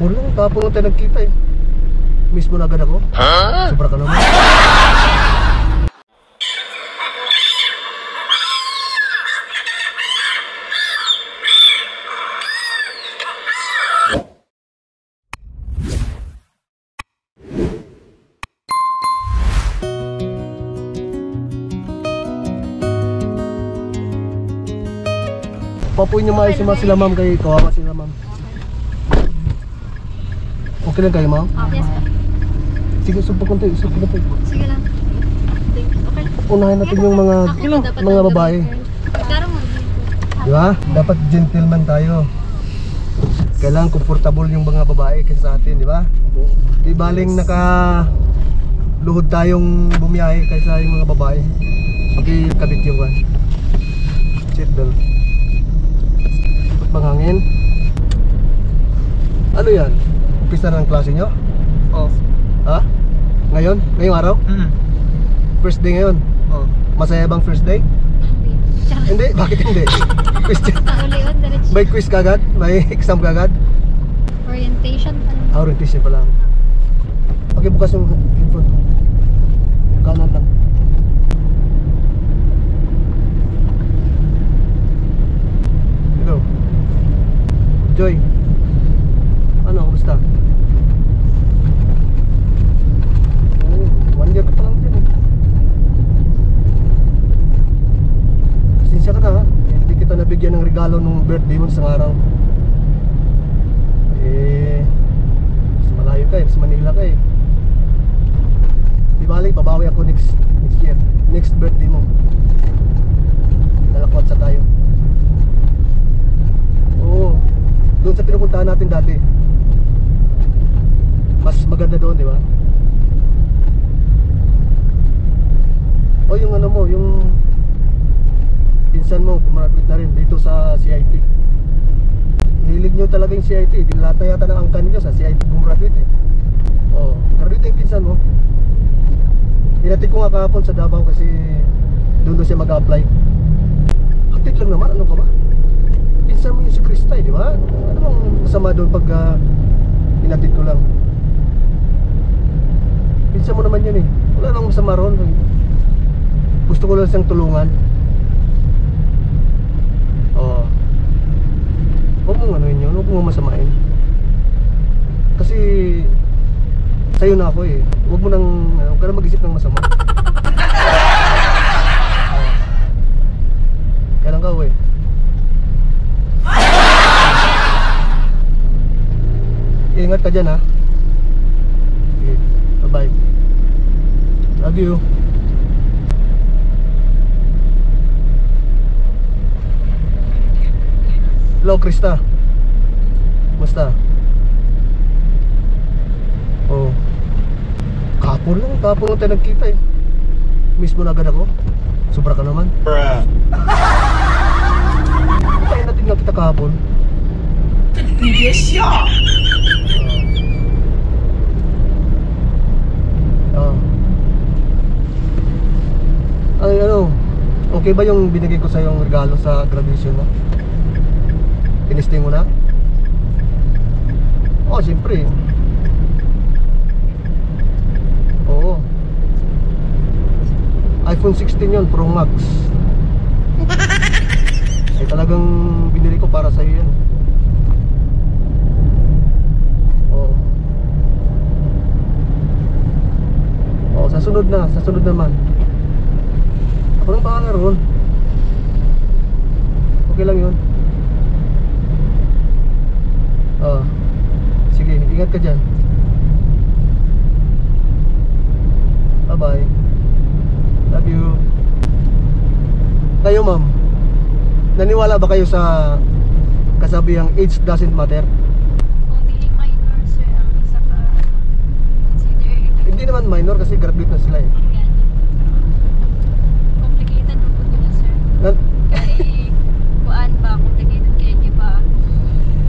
Kahapon lang tayo nagkita eh. Miss mo na agad ako? Sobra ka naman. Papuin niyo maayos yung mga sila ma'am, kay kawawa sila ma'am. Okay lang kayo ma'am? Yes po. Sige, subok lang tayo, subok lang tayo. Sige lang. Okay. Unahin natin yung mga babae. Di ba? Dapat gentleman tayo. Kailangan comfortable yung mga babae kaysa sa atin, di ba? Di baling luhod tayong bumiyahe kaysa yung mga babae. Okay, kabit yung one. Seatbelt. Panghangin. Ano yan? Umpisa ng klase nyo? Oo. Ha? Ngayon? Ngayong araw? First day ngayon? Oo. Masaya bang first day? Hindi? Bakit hindi? Question. Paulion, diretso. May quiz kagad? May exam kagad? Orientation pa lang. Orientation pa lang. Okay, bukas yung headphone. Kanan lang. Hello Joy. Ano, kumusta? Oh, 1 year ka pa lang dyan eh. Pasensya ka na ha. Hindi kita nabigyan ng regalo nung birthday mo sa araw. Mas malayo ka eh, mas Manila ka eh. Di balik, babawi ako next year. Next birthday mo. Dalakwat sa tayo. Oo. Doon sa pinupuntahan natin dati. Mas maganda doon, di ba? O yung ano mo, yung pinsan mo, pumarapit na rin dito sa CIT. Hilig nyo talaga yung CIT. Lahat na yata ng angkan nyo sa CIT pumarapit eh. Oo. Pero dito yung pinsan mo. Hinatid ko nga kahapon sa Davao kasi doon siya mag-apply. Hatid lang naman, ano ka ba? Pinsan mo yung si Krista eh, di ba? Ano bang masama doon pag hinatid ko lang? Pinsan mo naman yun eh. Wala nang masama ron. Gusto ko lang siyang tulungan. Oo. Huwag mong anuin yun, huwag mong masamain. Kasi sa'yo na ako eh. Huwag mo nang, huwag ka na mag-isip ng masama. Kailan ka uwi? Ingat ka dyan ha. Okay, bye bye. Love you. Hello Krista. Kumusta? Oh. Kahapon lang tayo nagkita eh. Miss mo na agad ako? Sobra ka naman. Tayo natin nga kita kahapon. Yes, yeah. Ay ano, okay ba yung binigay ko sa yung regalo sa graduation mo? Tinisting mo na? Oh, siyempre. Oo. iPhone 16 yun, Pro Max. Ay talagang binili ko para sa iyo yan. Oo. Oo, sa sunod naman. Ako nang bahala ron. Okay lang yun. Oo. Sige, ingat ka dyan. Bye bye. Love you. Kayo ma'am, naniwala ba kayo sa kasabihang age doesn't matter? Kung dili minor sir, ang isa ka consider. Hindi naman minor kasi graduate na sila eh. Complicated po po na sir. Nan- Kaya kuan ba, complicated kaya di ba?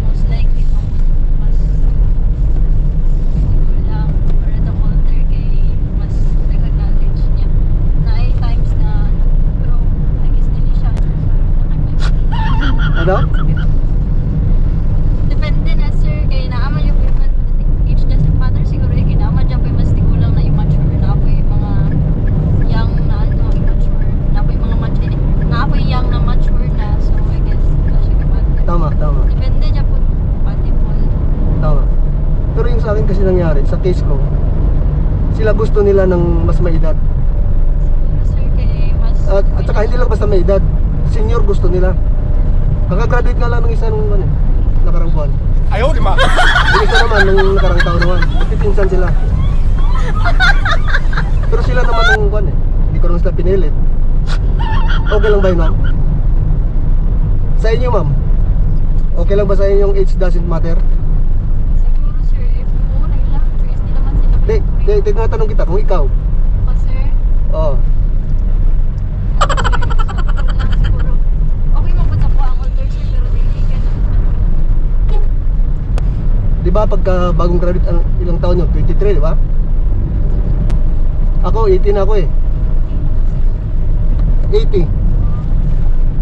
Most likely po, mas siguro lang para the older kay mas nag-acknowledge niya na ay times na pero nag-is nila siya Ano? depende na sir kay naaman yung human kasi nangyari sa case ko, sila gusto nila ng mas may edad. Siguro sir kay mas... At saka hindi lang basta may edad, senior gusto nila. Kakagraduate nga lang ng isang nakarang buwan. Ayaw, di ba? Yung isa naman nung nakarang taon naman, magpipinsan sila. Pero sila naman ng buwan eh, hindi ko naman sila pinilit. Okay lang ba yun, ma'am? Sa inyo, ma'am, okay lang ba sa inyo yung age doesn't matter? Siguro sir, if muna lang, choice nila man sila. Hindi, tinatanong kita kung ikaw. Ako sir, Oo. lang siguro. Okay mo po sa po ang older sir, pero dili ka na. Di ba pagka bagong graduate, ilang taon nyo? 23, di ba? Ako, 18 ako eh. 80.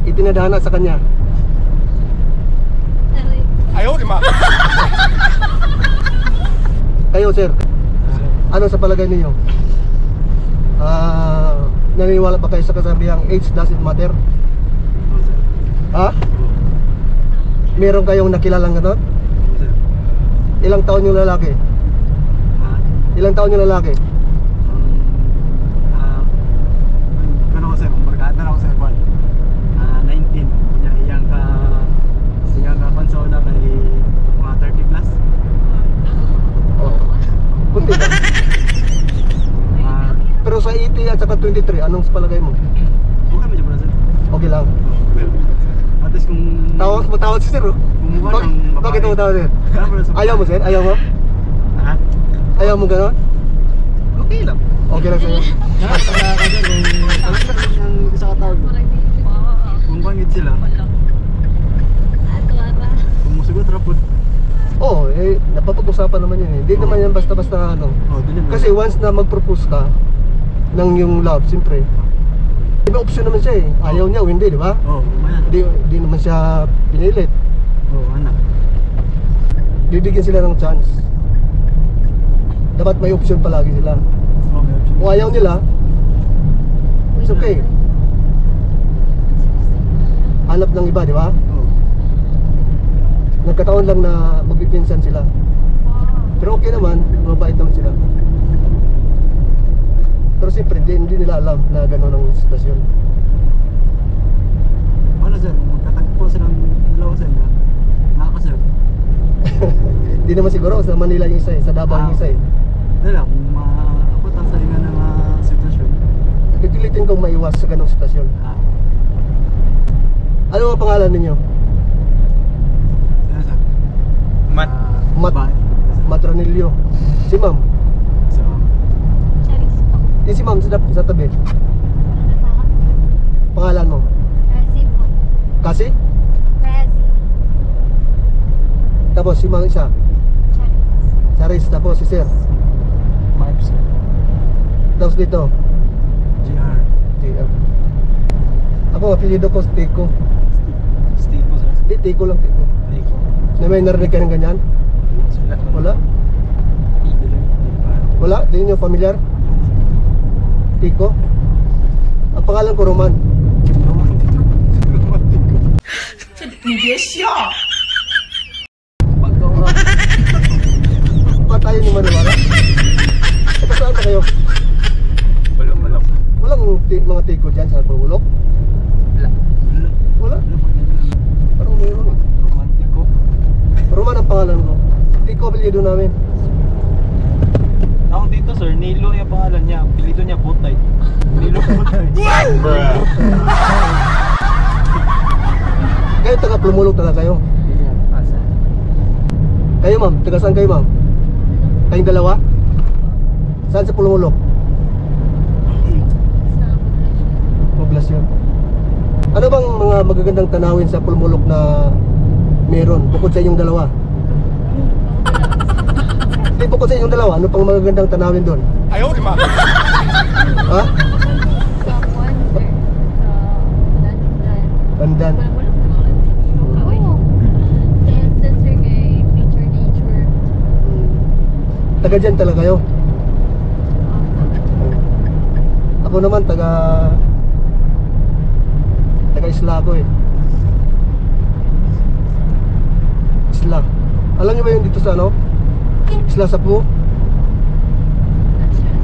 Itinadhana sa kanya. Aray. Ayaw, di ba? Kayo, sir, ano sa palagay ninyo? Naniniwala ba kayo sa kasabihang age doesn't matter? Ha? Meron kayong nakilalang gano'n? Ilang taon yung lalaki? Ilang taon yung lalaki? Kano ko sir, kumbarkada na ako sir, 19. Iyang ka pansola kay mga 30 plus. Oh. Kunti lang. Pero sa 80 at saka 23, anong sa palagay mo? Okay medyo pala sir. Okay lang. At least kung... Matawad si sir, oh. Kumuha ng babae. Bakit matawad sir? Kaya pala sa babae. Ayaw mo sir? Ayaw mo? Ha? Ayaw mo gano'n? Okay lang. Okay lang sa'yo? Kaya kasi kung talagang ang isa katawag, kung pangit sila, Ato ara. kung musugot rapod. Oo, napapag-usapan naman yun eh. Hindi naman yan basta-basta ano. Oh, dilim. Kasi once na mag-propose ka ng yung love, siyempre, may option naman siya eh. Ayaw niya o hindi, di ba? Oh, mayan. Hindi naman siya pinilit. Oh, anak. Bibigyan sila ng chance. Dapat may option palagi sila. Oh, may option. Kung ayaw nila, it's okay. Hanap ng iba, di ba? Oh. Nagkataon lang na magpipinsan sila. Pero okay naman, mabait naman sila. Pero siyempre, hindi nila alam na gano'n ang sitwasyon. Ano sir, magkatagpo silang dalawa sa inyo. Naka sir. Hindi naman siguro, sa Manila yung isa eh, sa Davao yung isa eh. Dala, kung maabot ang sayo nga ng sitwasyon. Pipilitin kong maiwas sa ganong sitwasyon. Ano ang pangalan ninyo? Sino sir? Mat. Mat. Babae. Matronilio. Si ma'am. So, Charis po. Yung si ma'am sa tabi. Pangalan mo? Razi po. Kasi? Razi. Tapos si ma'am isa. Charis. Charis. Tapos si sir. Mark sir. Tapos dito. GR. JR. Ako, apelido ko Tico. Steve po sir. Hindi, Tico lang, Tico. Nico. Na may narinig ka ng ganyan? Wala? Wala? Di nyo familiar? Tico? Ang pangalan ko Roman. Ba't tayo ni Maniwala? Ito saan ba kayo? Wala. Walang mga Tico dyan sa Pululok? Wala? Parang mayroon eh. Romantiko. Roman ang pangalan ko. Tico apelido namin. Ako dito sir, Nilo yung pangalan niya. Pilito niya Butay. Nilo Butay. Kayo taga Pululok talaga kayo? Kayo ma'am, taga saan kayo ma'am? Kayong dalawa? Saan sa Pululok? Sa Poblasyon. Ano bang mga magagandang tanawin sa Pulmulok na meron bukod sa inyong dalawa? Hindi, bukod sa inyong dalawa, ano pang magagandang tanawin doon? Ayaw, di ba? Ha? Sa one sir. Sa Landan. Pandan. Oo. Dance sir kay Picture Nature. Taga dyan talaga kayo? Ako naman taga Isla ako eh. Isla. Alam niyo ba yung dito sa ano? Isla Sapu?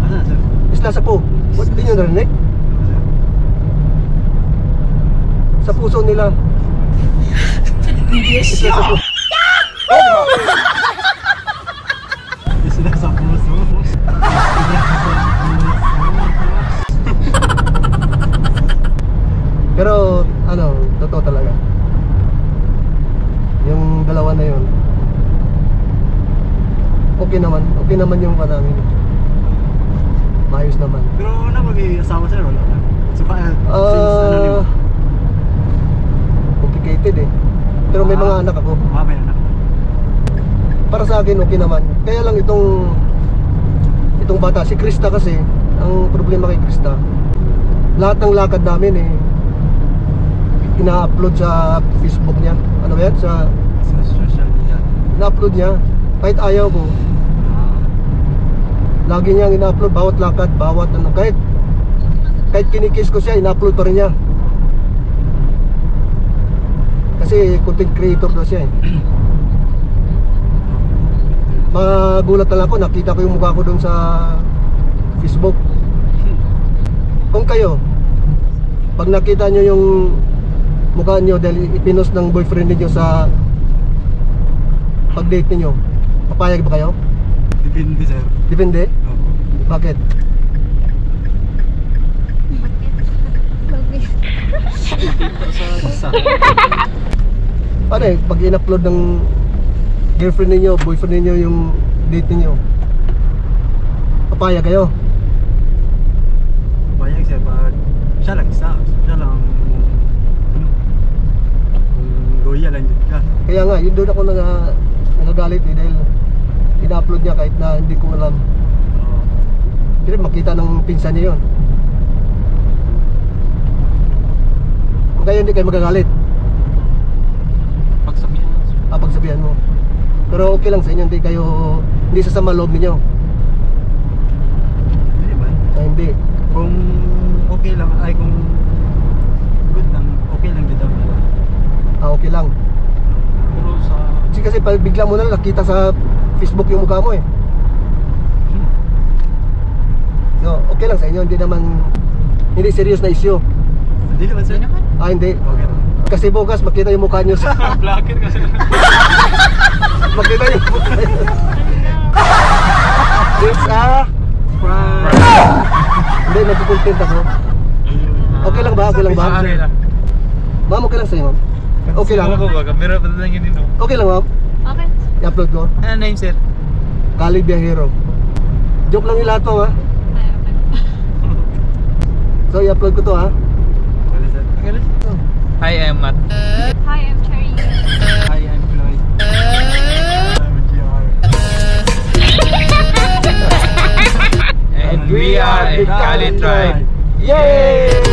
Asa, sir? Isla Sapu? Ba't di nyo narinig? Sa puso nila. Isla Sapu. Isla sa puso. Pero ano, totoo talaga. Yung dalawa na yun. Okay naman yung namin. Maayos naman. Pero una mag-asawa sir, wala na. So, since ano niyo? Complicated eh. Pero may mga anak ako. May anak. Para sa akin okay naman. Kaya lang itong bata, si Krista kasi, ang problema kay Krista, lahat ng lakad namin eh ina-upload sa Facebook niya. Ano ba yan? Sa social media. Ina-upload niya. Kahit ayaw ko, lagi niyang ina-upload bawat lakad, bawat ano. Kahit kinikiss ko siya, ina-upload pa rin niya. Kasi content creator daw siya eh. Magulat na lang ako, nakita ko yung mukha ko doon sa Facebook. Kung kayo, pag nakita nyo yung mukha nyo dahil ipinost ng boyfriend niyo sa pag-date niyo, papayag ba kayo? Depende sir. Depende? Oo. Bakit? Sa Ano eh, pag in-upload ng girlfriend niyo, boyfriend niyo yung date niyo, papayag kayo? bayag sir, pag siya lang isa. Siya lang ano, kung loyal lang din ka. Kaya nga, yun doon ako nagagalit eh, dahil ina-upload niya kahit na hindi ko alam. Oo. Pero makita ng pinsan niya yun. Kung kayo hindi kayo magagalit, Pagsabihan. pagsabihan mo. Pero okay lang sa inyo, hindi sasama loob ninyo. Hindi man. Hindi. Kung okay lang, ay kung good lang, okay lang din daw. Okay lang. Pero sa... Kasi pag bigla mo na lang nakita sa Facebook yung mukha mo eh. So, okay lang sa inyo, hindi serious na issue. Hindi naman sir. Hindi. Okay lang. Kasi bukas makita yung mukha nyo sa Vlogger kasi. makita yung mukha nyo. It's hindi, nagkukontent ako. Okay lang ba? Okay lang ba? Okay lang. Ma'am, okay lang sa'yo ma'am? Okay lang? Ako ba? Kamera pa lang yun, no? Okay lang ma'am? Okay. I-upload ko. Ano name, sir? Kali Biyahero. Joke lang yung lahat to ha. So i-upload ko to ha. Okay sir. Hi, I'm Matt. Hi, I'm Cherry. Hi, I'm Floyd. I'm GR. And we are a Cali tribe. Yay!